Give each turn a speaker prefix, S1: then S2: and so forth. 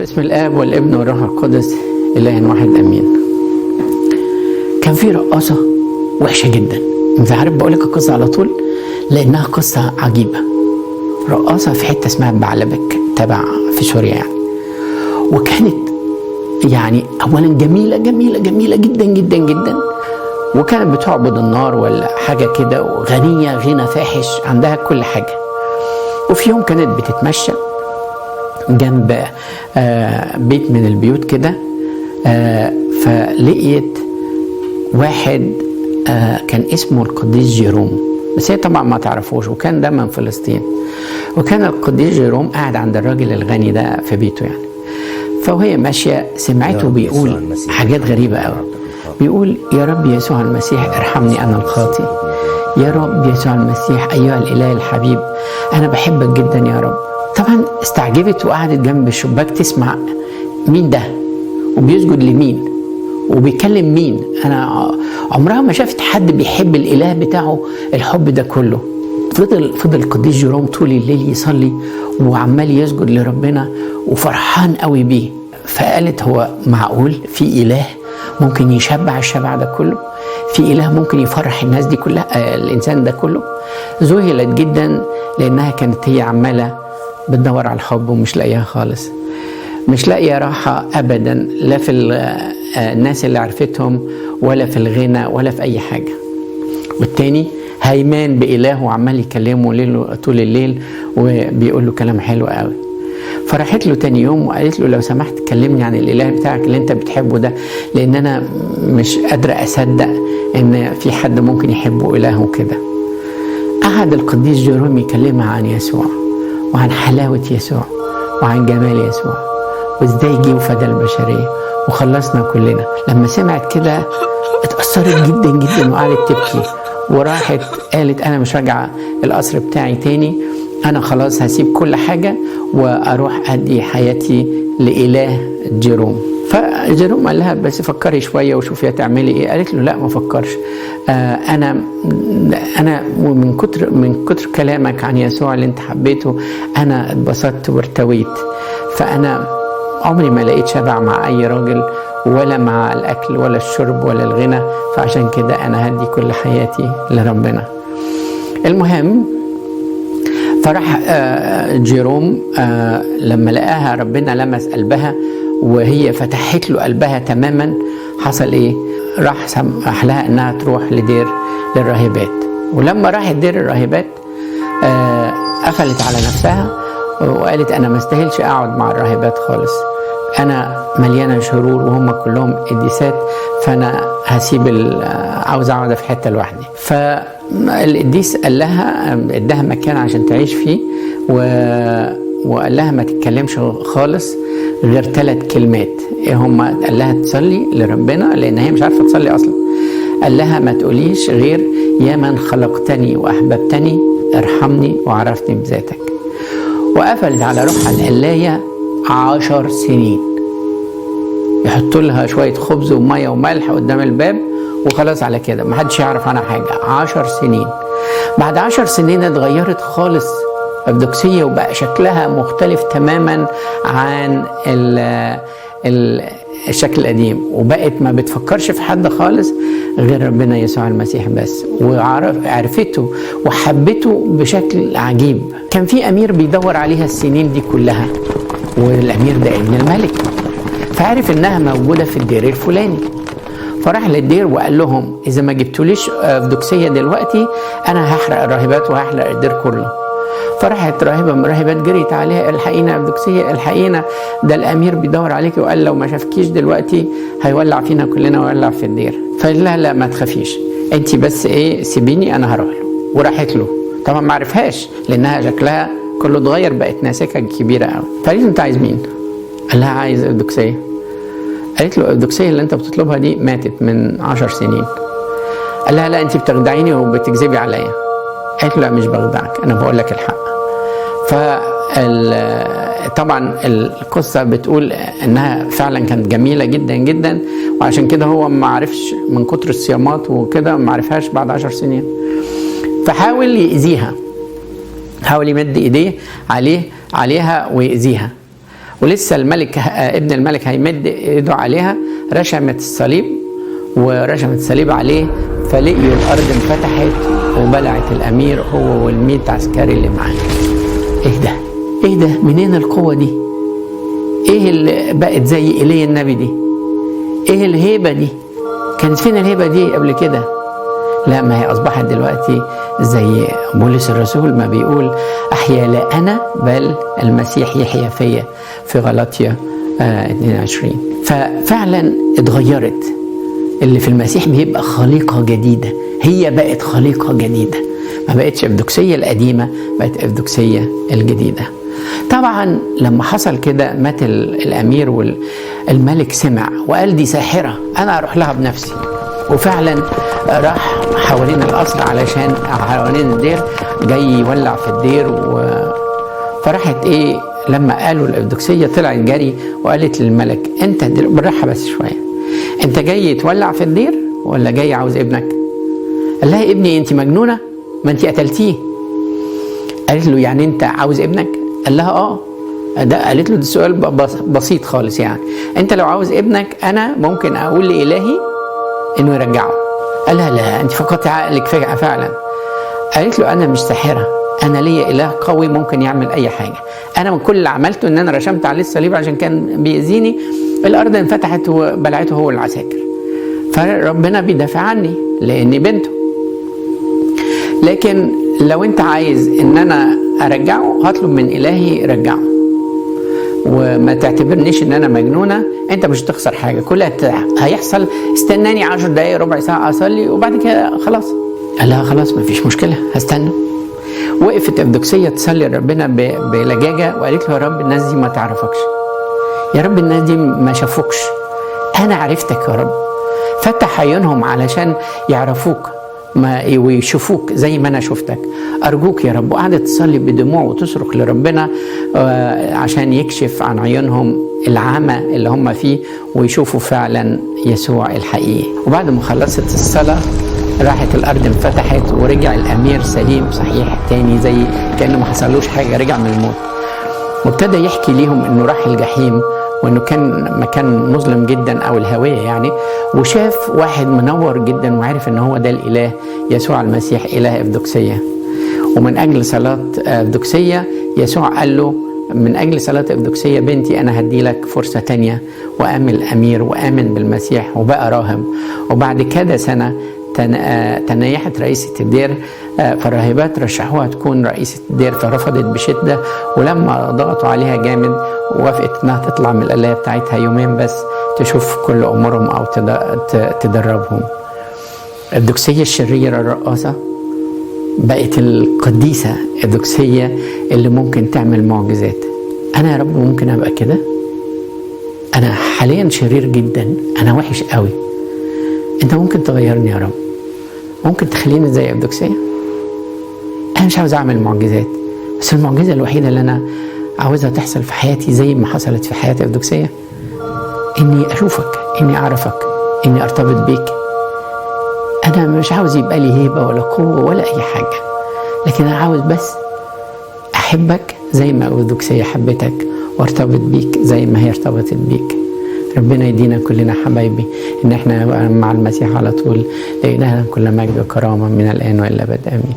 S1: باسم الآب والابن والروح القدس إله واحد أمين. كان في رقاصة وحشة جدا، انت عارف بقول لك القصة على طول لأنها قصة عجيبة. رقاصة في حتة اسمها بعلبك تبع في سوريا يعني، وكانت يعني أولا جميلة جميلة جميلة جدا جدا جدا، وكانت بتعبد النار ولا حاجة كده، وغنية غنى فاحش، عندها كل حاجة. وفي يوم كانت بتتمشى جنب بيت من البيوت كده، فلقيت واحد كان اسمه القديس جيروم، بس هي طبعا ما تعرفوش، وكان ده من فلسطين. وكان القديس جيروم قاعد عند الراجل الغني ده في بيته يعني. فوهي ماشية سمعته بيقول حاجات غريبة قوي، بيقول: يا رب يسوع المسيح ارحمني أنا الخاطئ، يا رب يسوع المسيح أيها الإله الحبيب، أنا بحبك جدا يا رب. طبعا استعجبت وقعدت جنب الشباك تسمع مين ده وبيسجد لمين وبيكلم مين. أنا عمرها ما شافت حد بيحب الإله بتاعه الحب ده كله. فضل القديس جيروم طول الليل يصلي وعمال يسجد لربنا وفرحان قوي بيه. فقالت: هو معقول في إله ممكن يشبع الشبع ده كله؟ في إله ممكن يفرح الناس دي كلها، الإنسان ده كله؟ ذهلت جدا لأنها كانت هي عمالة بتدور على الحب ومش لاقيها خالص، مش لاقية راحة أبدا، لا في الناس اللي عرفتهم ولا في الغنى ولا في أي حاجة. والتاني هيمان بإله وعمال يكلمه طول الليل وبيقول له كلام حلو قوي. فرحت له تاني يوم وقالت له: لو سمحت كلمني عن الإله بتاعك اللي انت بتحبه ده، لأن أنا مش قادرة أصدق إن في حد ممكن يحبه إله كده. قعد القديس جيروم يكلمها عن يسوع وعن حلاوة يسوع وعن جمال يسوع وازاي جه وفدى البشرية وخلصنا كلنا. لما سمعت كده اتأثرت جدا جدا وقعدت تبكي، وراحت قالت: أنا مش راجعة القصر بتاعي تاني، أنا خلاص هسيب كل حاجة وأروح أدي حياتي لإله جيروم. فجيروم قال لها: بس فكري شوية وشوفي هتعملي إيه. قالت له: لا ما فكرش، أنا من كتر كلامك عن يسوع اللي أنت حبيته أنا اتبسطت وارتويت، فأنا عمري ما لقيت شبع مع أي راجل ولا مع الأكل ولا الشرب ولا الغنى، فعشان كده أنا هدي كل حياتي لربنا. المهم فرح جيروم لما لقاها ربنا لمس قلبها وهي فتحت له قلبها تماما. حصل ايه؟ راح سمح لها انها تروح لدير للراهبات. ولما راحت دير الراهبات قفلت على نفسها وقالت: انا ما استاهلش اقعد مع الراهبات خالص، انا مليانه شرور وهم كلهم قديسات، فانا هسيب عاوز اقعد في حته لوحدي. فالقديس قال لها، اداها مكان عشان تعيش فيه، وقال لها ما تتكلمش خالص غير 3 كلمات. ايه هما؟ قال لها تصلي لربنا لان هي مش عارفه تصلي اصلا. قال لها ما تقوليش غير: يا من خلقتني واحببتني ارحمني وعرفتني بذاتك. وقفلت على روحها القلايه 10 سنين، يحطوا لها شويه خبز وميه وملح قدام الباب وخلاص على كده، ما حدش يعرف عنها حاجه. 10 سنين. بعد 10 سنين اتغيرت خالص أبدوكسية وبقى شكلها مختلف تماما عن الشكل القديم، وبقت ما بتفكرش في حد خالص غير ربنا يسوع المسيح بس، وعرفته وحبته بشكل عجيب. كان في أمير بيدور عليها السنين دي كلها، والأمير ده ابن الملك، فعرف إنها موجودة في الدير الفلاني، فراح للدير وقال لهم: إذا ما جبتوليش أبدوكسية دلوقتي أنا هحرق الراهبات وهحرق الدير كله. فرحت راهبة من الراهبات جريت عليها: الحقينا أبدوكسية، الحقينا، ده الأمير بيدور عليك وقال لو ما شافكيش دلوقتي هيولع فينا كلنا ويولع في الدير. فقال لها: لا ما تخافيش، انت بس ايه سيبيني انا هروح له. وراحت له، طبعا ما عرفهاش لانها شكلها كله اتغير، بقت ناسكة كبيرة قوي. فقالت له: انت عايز مين؟ قال لها: عايز أبدوكسية. قالت له: الأبدوكسية اللي انت بتطلبها دي ماتت من 10 سنين. قال لها: لا انت بتخدعيني وبتكذبي عليا. قالت له: لا مش بخدعك، انا بقول لك الحق. طبعا القصة بتقول انها فعلا كانت جميلة جدا جدا، وعشان كده هو ما عرفش من كتر الصيامات وكده، ما عرفهاش بعد 10 سنين. فحاول يأذيها، حاول يمد ايديه عليها ويأذيها، ولسه الملك ابن الملك هيمد ايده عليها، رشمت الصليب ورشمت الصليب عليه، فلقيوا الارض انفتحت وبلعت الامير هو وال100 عسكري اللي معاه. ايه ده؟ ايه ده؟ منين القوه دي؟ ايه اللي بقت زي ايليا النبي دي؟ ايه الهيبه دي؟ كانت فين الهيبه دي قبل كده؟ لا، ما هي اصبحت دلوقتي زي بولس الرسول ما بيقول: احيا لا انا بل المسيح يحيا فيا، في غلاطيا 22. ففعلا اتغيرت. اللي في المسيح بيبقى خليقه جديده، هي بقت خليقه جديده، ما بقتش افدوكسيه القديمه، بقت افدوكسيه الجديده. طبعا لما حصل كده مات الامير، والملك سمع وقال: دي ساحره، انا اروح لها بنفسي. وفعلا راح حوالين القصر، علشان حوالين الدير، جاي يولع في الدير. فراحت ايه لما قالوا الافدوكسيه طلعت جري وقالت للملك: انت بالراحه بس شويه، انت جاي تولع في الدير ولا جاي عاوز ابنك؟ قال لها: ابني؟ انت مجنونه، ما انت قتلتيه. قالت له: يعني انت عاوز ابنك؟ قال لها: اه. قالت له: ده سؤال بسيط خالص، يعني انت لو عاوز ابنك انا ممكن اقول لالهي انه يرجعه. قال لها: لا، انت فقدت عقلك فعلا. قالت له: انا مش ساحره، انا ليا اله قوي ممكن يعمل اي حاجه. انا من كل اللي عملته ان انا رشمت عليه الصليب عشان كان بيأذيني، الارض انفتحت وبلعته هو العساكر، فربنا بيدافع عني لاني بنته. لكن لو انت عايز ان انا ارجعه هطلب من الهي يرجعه، وما تعتبرنيش ان انا مجنونه، انت مش هتخسر حاجه، كل هيحصل استناني 10 دقايق ربع ساعه اصلي وبعد كده خلاص. قال لها: خلاص مفيش مشكله، هستنى. وقفت افدوكسيه تصلي لربنا بلجاجه وقالت له: يا رب الناس دي ما تعرفكش، يا رب الناس دي ما شافوكش، انا عرفتك يا رب، فتح عيونهم علشان يعرفوك ويشوفوك زي ما انا شفتك، ارجوك يا رب. وقعدت تصلي بدموع وتصرخ لربنا عشان يكشف عن عيونهم العمى اللي هم فيه ويشوفوا فعلا يسوع الحقيقي. وبعد ما خلصت الصلاه راحت الارض انفتحت ورجع الامير سليم صحيح تاني، زي كانه ما حصلوش حاجه، رجع من الموت. وابتدى يحكي ليهم انه راح الجحيم، وانه كان مكان مظلم جدا او الهوية يعني، وشاف واحد منور جدا وعرف ان هو ده الاله يسوع المسيح اله افدوكسية. ومن اجل صلاة افدوكسية يسوع قال له: من اجل صلاة افدوكسية بنتي انا هدي لك فرصة تانية، وامن الامير وامن بالمسيح وبقى راهب. وبعد كده سنة تنيحت رئيسة الدير، فالراهبات رشحوها تكون رئيسة الدير، فرفضت بشدة، ولما ضغطوا عليها جامد وافقت انها تطلع من القلاية بتاعتها يومين بس تشوف كل امورهم او تدربهم. الافدوكسية الشريرة الرقاصة بقت القديسة افدوكسية اللي ممكن تعمل معجزات. انا يا رب ممكن ابقى كده؟ انا حاليا شرير جدا، انا وحش قوي، انت ممكن تغيرني يا رب، ممكن تخليني زي افدوكسية. انا مش عاوز اعمل معجزات، بس المعجزة الوحيدة اللي انا عاوزها تحصل في حياتي زي ما حصلت في حياة افدوكسية، اني اشوفك، اني اعرفك، اني ارتبط بيك. انا مش عاوز يبقى لي هيبة ولا قوة ولا اي حاجة، لكن انا عاوز بس احبك زي ما افدوكسية حبتك، وارتبط بيك زي ما هي ارتبطت بيك. ربنا يدينا كلنا حبايبي ان احنا نبقى مع المسيح على طول، لإلهنا كل مجد وكرامة من الآن والى الأبد، آمين.